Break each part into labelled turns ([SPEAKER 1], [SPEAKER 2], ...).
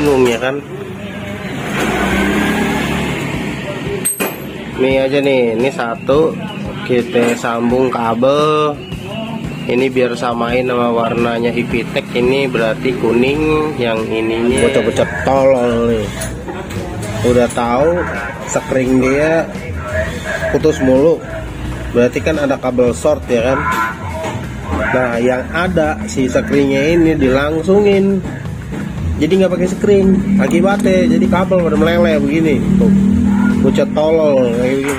[SPEAKER 1] bingung ya kan. Ini aja nih, ini satu kita sambung kabel. Ini biar samain sama warnanya Ivitec, ini berarti kuning, yang ininya bocor-bocor tolol nih. Udah tahu sekring dia putus mulu, berarti kan ada kabel short ya kan. Nah yang ada si sekringnya ini dilangsungin, jadi nggak pakai sekring, akibatnya jadi kabel pada meleleh begini tuh, bocor tolol kayak begini.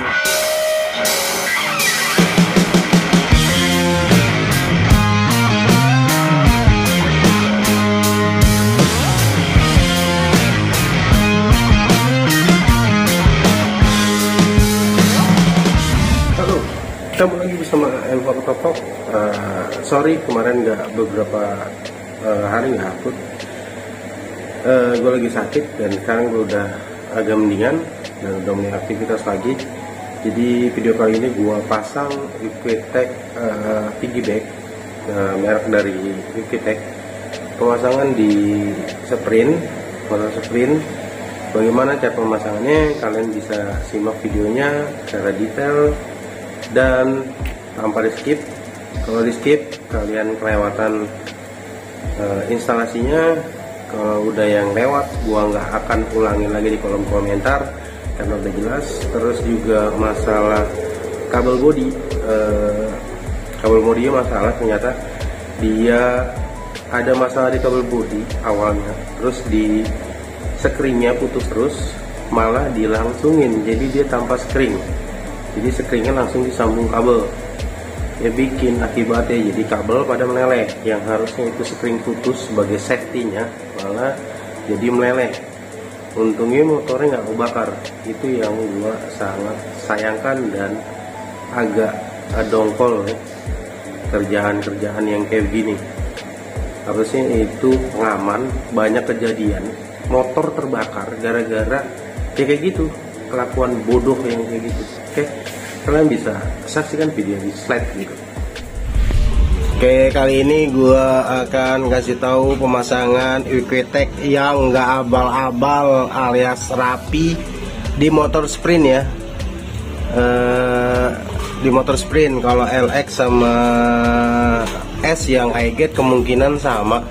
[SPEAKER 1] Ketemu lagi bersama Elva Top. Sorry kemarin beberapa hari nggak upload. Gue lagi sakit dan sekarang gue udah agak mendingan dan udah mulai aktivitas lagi. Jadi video kali ini gue pasang Ivitec piggyback, merek dari Ivitec. Pemasangan di sprint, motor sprint. Bagaimana cara pemasangannya? Kalian bisa simak videonya secara detail dan tanpa di skip. Kalau di skip kalian kelewatan instalasinya. Kalau udah yang lewat gua nggak akan ulangin lagi di kolom komentar karena udah jelas. Terus juga masalah kabel bodi, kabel bodinya masalah, ternyata dia ada masalah di kabel bodi awalnya, terus di sekringnya putus terus, malah dilangsungin, jadi dia tanpa sekring. Jadi sekringnya langsung disambung kabel, ya bikin akibatnya jadi kabel pada meleleh. Yang harusnya itu sekring putus sebagai safety-nya, malah jadi meleleh. Untungnya motornya nggak kebakar, itu yang gua sangat sayangkan dan agak dongkol ya. Kerjaan-kerjaan yang kayak gini harusnya itu pengaman. Banyak kejadian motor terbakar gara-gara kayak gitu, kelakuan bodoh yang kayak gitu. Oke, kalian bisa saksikan video di slide gitu. Oke, kali ini gua akan kasih tahu pemasangan Ivitec yang nggak abal-abal alias rapi di motor sprint ya. Di motor sprint, kalau LX sama S yang iGate kemungkinan sama.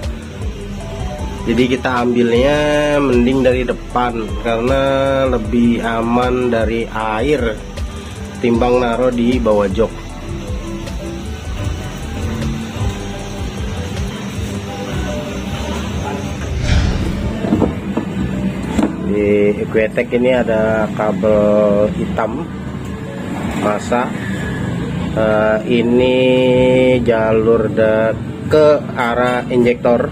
[SPEAKER 1] Jadi kita ambilnya mending dari depan karena lebih aman dari air timbang naro di bawah jok. Di Ivitec ini ada kabel hitam masa. Ini jalur ke arah injektor.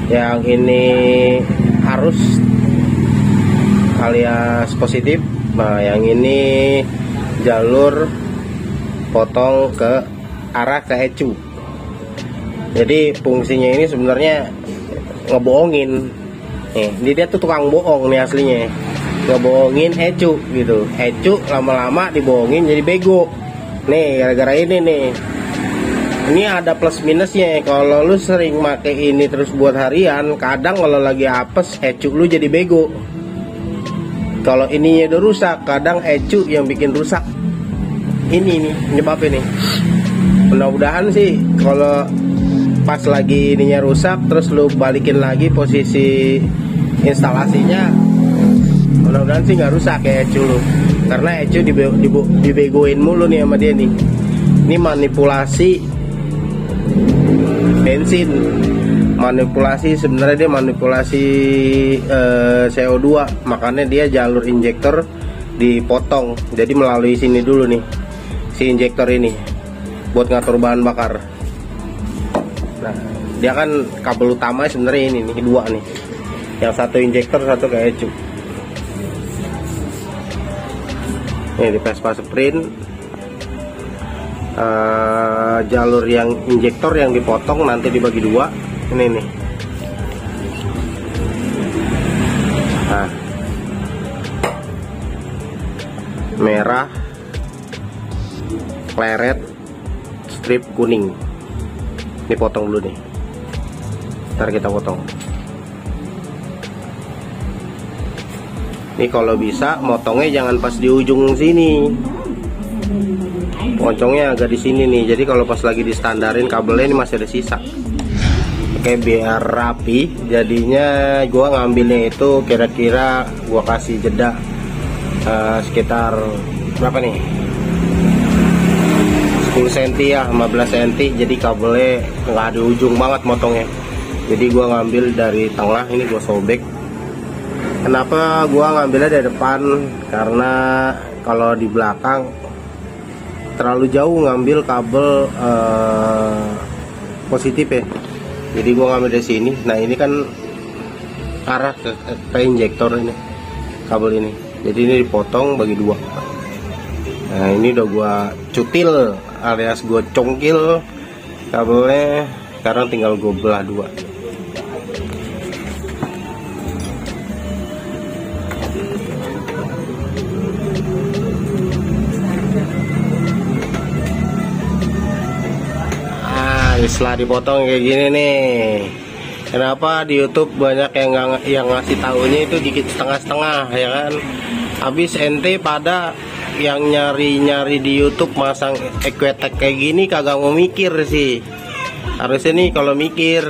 [SPEAKER 1] Yang ini arus alias positif. Nah yang ini jalur potong ke arah ke ECU. Jadi fungsinya ini sebenarnya ngebohongin. Dia tuh tukang bohong nih aslinya, ngebohongin ECU gitu. ECU lama-lama dibohongin jadi bego. Nih gara-gara ini nih. Ini ada plus minusnya. Kalau lu sering make ini terus buat harian, kadang kalau lagi apes ECU lu jadi bego. Kalau ininya udah rusak, kadang ECU yang bikin rusak. Ini nih penyebabnya nih. Mudah-mudahan sih kalau pas lagi ininya rusak terus lu balikin lagi posisi instalasinya, mudah-mudahan sih nggak rusak ya ECU lu. Karena ECU dibegoin mulu nih sama dia nih. Ini manipulasi bensin, manipulasi, sebenarnya dia manipulasi CO2, makanya dia jalur injektor dipotong. Jadi melalui sini dulu nih si injektor ini buat ngatur bahan bakar. Nah dia kan kabel utama sebenarnya ini nih, dua nih, yang satu injektor, satu ke ECU. Ini di Vespa Sprint, jalur yang injektor yang dipotong nanti dibagi dua. Ini nih. Nah, merah, pleret, strip kuning. Ini potong dulu nih. Ntar kita potong. Ini kalau bisa motongnya jangan pas di ujung sini, pocongnya agak di sini nih. Jadi kalau pas lagi distandarin kabelnya ini masih ada sisa. Oke, biar rapi jadinya gua ngambilnya itu kira-kira gua kasih jeda sekitar berapa nih, 10 cm ya, 15 cm. Jadi kabelnya nggak ada ujung banget motongnya. Jadi gua ngambil dari tengah, ini gua sobek. Kenapa gua ngambilnya dari depan? Karena kalau di belakang terlalu jauh ngambil kabel positif ya. Jadi gua ngambil dari sini. Nah ini kan arah ke injektor ini, kabel ini. Jadi ini dipotong bagi dua. Nah ini udah gua cutil alias gua congkil kabelnya. Sekarang tinggal gua belah dua. Setelah dipotong kayak gini nih, kenapa di YouTube banyak yang ngasih taunya itu dikit setengah-setengah ya kan? Habis ente pada yang nyari-nyari di YouTube masang equetek kayak gini kagak mau mikir sih. Harusnya nih kalau mikir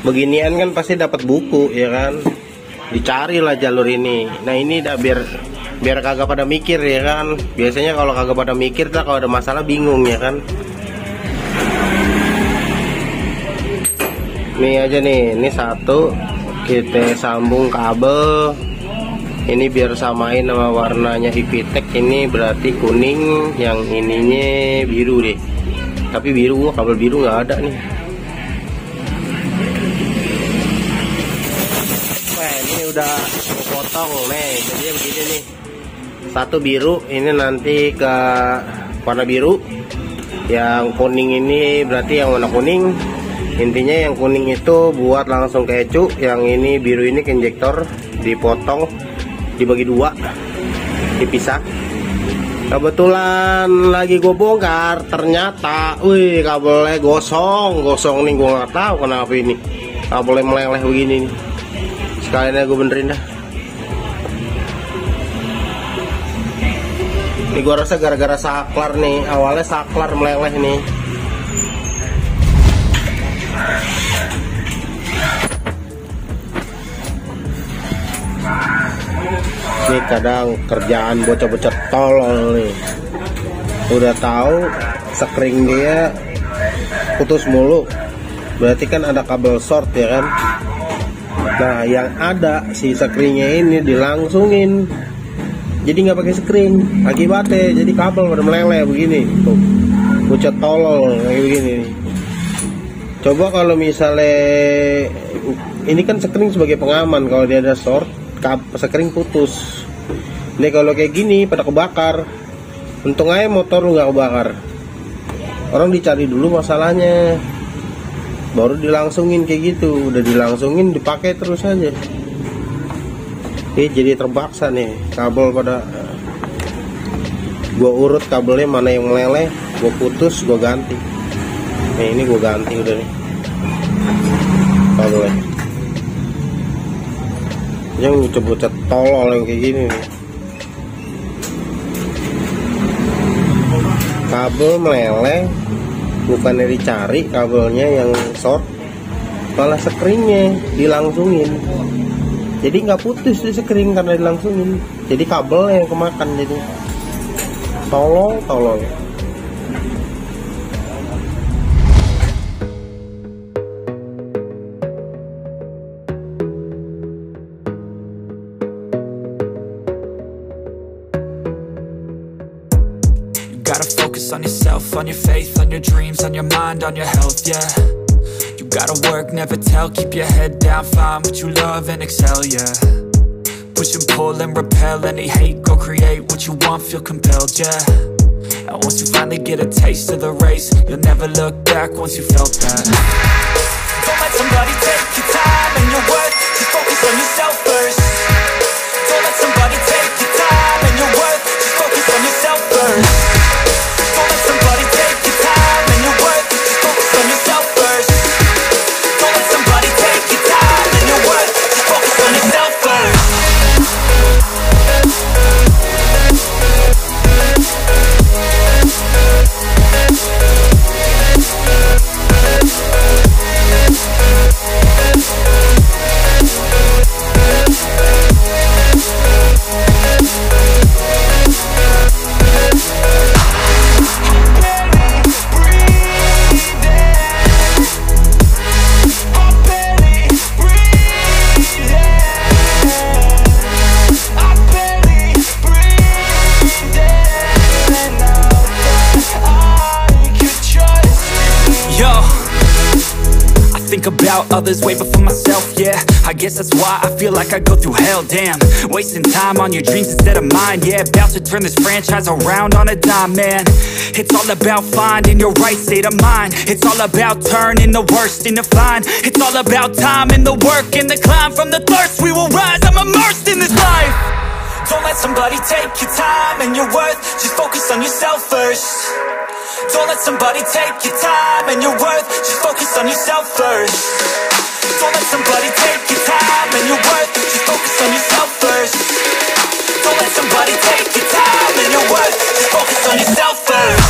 [SPEAKER 1] beginian kan pasti dapat buku ya kan? Dicarilah jalur ini. Nah ini udah biar kagak pada mikir ya kan? Biasanya kalau kagak pada mikir tuh kalau ada masalah bingung ya kan? Ini aja nih, ini satu kita sambung kabel ini biar samain sama warnanya Ivitec. Ini berarti kuning, yang ininya biru deh. Tapi biru, kabel biru nggak ada nih. Wah ini udah potong nih, jadi begini nih. Satu biru, ini nanti ke warna biru. Yang kuning ini berarti yang warna kuning. Intinya yang kuning itu buat langsung ke ecu, yang ini biru ini ke injektor, dipotong, dibagi dua, dipisah. Kebetulan lagi gue bongkar, ternyata, wih kabelnya gosong nih, gue nggak tahu kenapa ini kabelnya meleleh begini nih. Sekalian gue benerin dah. Ini gue rasa gara-gara saklar nih, awalnya saklar meleleh nih. Ini kadang kerjaan bocah-bocah tolol nih. Udah tahu sekring dia putus mulu, berarti kan ada kabel short ya kan. Nah yang ada si sekringnya ini dilangsungin, jadi nggak pakai sekring akibatnya jadi kabel pada meleleh begini tuh. Bocah tolol kayak begini nih. Coba kalau misalnya ini kan sekring sebagai pengaman, kalau dia ada short sekring putus. Ini kalau kayak gini pada kebakar. Untung aja motor lu nggak kebakar. Orang dicari dulu masalahnya, baru dilangsungin kayak gitu. Udah dilangsungin dipakai terus aja. Jadi terpaksa nih kabel pada gua urut kabelnya mana yang meleleh, gua putus, gua ganti. Nih ini gua ganti udah nih kabelnya. Yang bocah-bocah tolol yang kayak gini nih. Kabel meleleh, bukannya dicari kabelnya yang short, malah sekringnya dilangsungin. Jadi nggak putus di sekring karena dilangsungin. Jadi kabelnya yang kemakan jadi. Tolol.
[SPEAKER 2] Gotta focus on yourself, on your faith, on your dreams, on your mind, on your health, yeah. You gotta work, never tell, keep your head down, find what you love and excel, yeah. Push and pull and repel any hate, go create what you want, feel compelled, yeah. And once you finally get a taste of the race, you'll never look back once you felt that. Don't let somebody take your time and your worth, just focus on yourself first. Don't let somebody take your time and your worth, just focus on yourself first. Don't let somebody take your time and your worth, just focus on yourself first. Don't let somebody take your time and your worth, just focus on yourself first. think about others way before myself, yeah. I guess that's why I feel like I go through hell, damn. Wasting time on your dreams instead of mine, yeah. About to turn this franchise around on a dime, man. It's all about finding your right state of mind. It's all about turning the worst into fine. It's all about time and the work and the climb. From the thirst we will rise, I'm immersed in this life. Don't let somebody take your time and your worth. Just focus on yourself first. Don't let somebody take your time and your worth. Just focus on yourself first. Don't let somebody take your time and your worth. Just focus on yourself first. Don't let somebody take your time and your worth. Just focus on yourself first.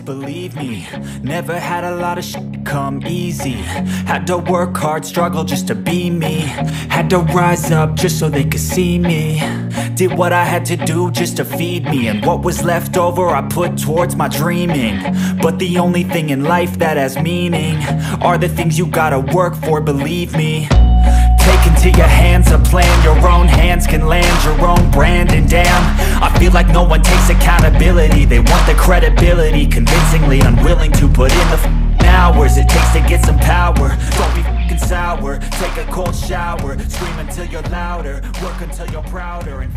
[SPEAKER 2] Believe me, never had a lot of shit come easy. Had to work hard, struggle just to be me. Had to rise up just so they could see me. Did what I had to do just to feed me. And what was left over I put towards my dreaming. But the only thing in life that has meaning are the things you gotta work for, believe me. Take into your hands a plan. Your own hands can land your own brand. And damn, I feel like no one takes accountability. They want the credibility, convincingly unwilling to put in the hours it takes to get some power. Don't be f***ing sour. Take a cold shower. Scream until you're louder. Work until you're prouder. And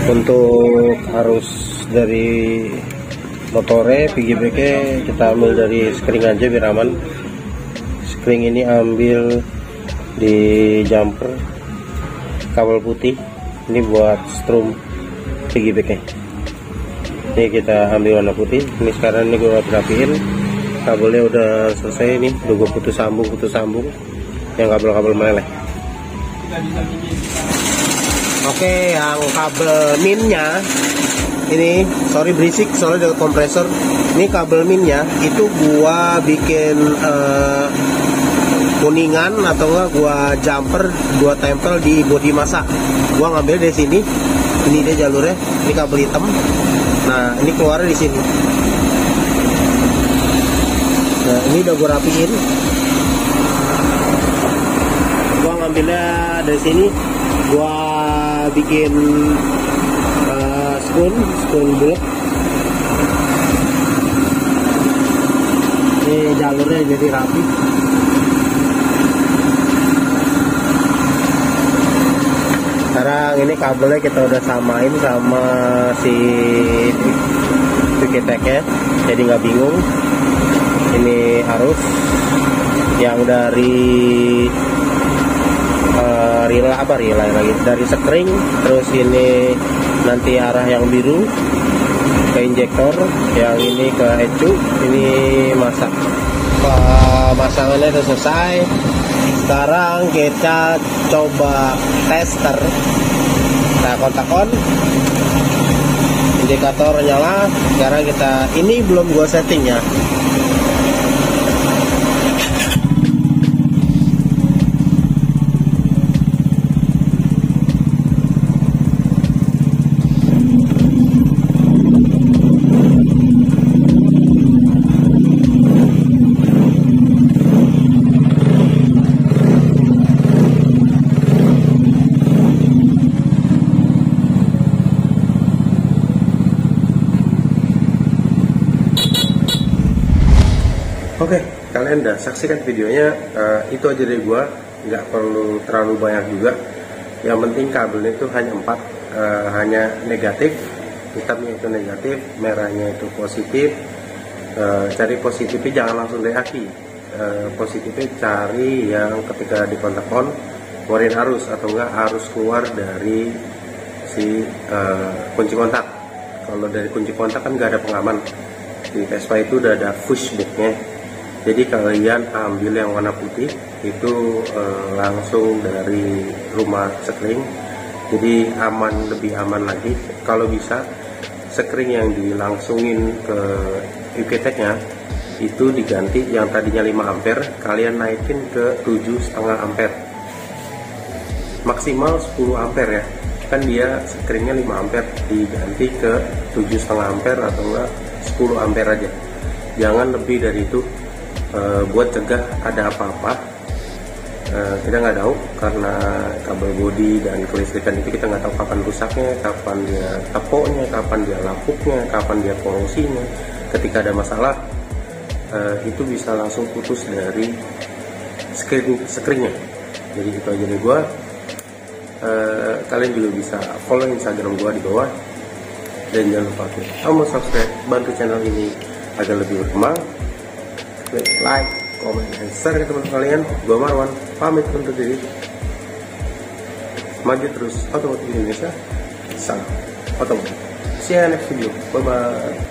[SPEAKER 1] untuk arus dari motore PGBK kita ambil dari spring aja biar aman. Spring ini ambil di jumper kabel putih, ini buat strum PGBK. Ini kita ambil warna putih. Ini sekarang ini gue rapiin, kabelnya udah selesai nih, udah gue putus sambung yang kabel-kabel meleleh. Oke, yang kabel minnya ini, sorry berisik soalnya ada kompresor. Ini kabel minnya itu gua bikin kuningan atau enggak gua jumper, gua tempel di bodi masa. Gua ngambil dari sini. Ini dia jalurnya, ini kabel hitam. Nah, ini keluarnya di sini. Nah, ini udah gua rapiin. Gua ngambilnya dari sini, gua bikin spoon buluk. Ini jalurnya jadi rapi. Sekarang ini kabelnya kita udah samain sama si Vikitek-nya, jadi nggak bingung. Ini arus yang dari relay lagi dari spring, terus ini nanti arah yang biru ke injektor, yang ini ke ECU, ini masak. Pemasangannya udah selesai. Sekarang kita coba tester. Kita kontak on, indikator nyala. Sekarang kita, ini belum gua setting ya. Oke, kalian udah saksikan videonya. Itu aja dari gua, nggak perlu terlalu banyak juga. Yang penting kabelnya itu hanya 4, hanya negatif, hitamnya itu negatif, merahnya itu positif. Cari positifnya jangan langsung dari aki. Positifnya cari yang ketika di kontak on keluarin arus, atau enggak arus keluar dari si kunci kontak. Kalau dari kunci kontak kan nggak ada pengaman. Di Vespa itu udah ada pushbacknya. Jadi kalian ambil yang warna putih itu langsung dari rumah sekring, jadi lebih aman lagi. Kalau bisa sekring yang dilangsungin ke UKTech nya itu diganti, yang tadinya 5 ampere kalian naikin ke 7,5 ampere, maksimal 10 ampere ya, kan dia sekringnya 5 ampere, diganti ke 7,5 ampere atau enggak 10 ampere aja, jangan lebih dari itu. Buat cegah ada apa-apa, kita nggak tahu, karena kabel bodi dan kelistrikan itu kita nggak tahu kapan rusaknya, kapan dia tepoknya, kapan dia lapuknya, kapan dia korosinya. Ketika ada masalah itu bisa langsung putus dari screennya. Jadi itu aja dari gua. Kalian juga bisa follow Instagram gua di bawah, dan jangan lupa klik tombol subscribe, bantu channel ini agar lebih berkembang. Klik like, komen, dan share ke teman kalian. Gua Marwan, pamit undur diri. Maju terus otomotif Indonesia, salam otomotif. See you next video, bye bye.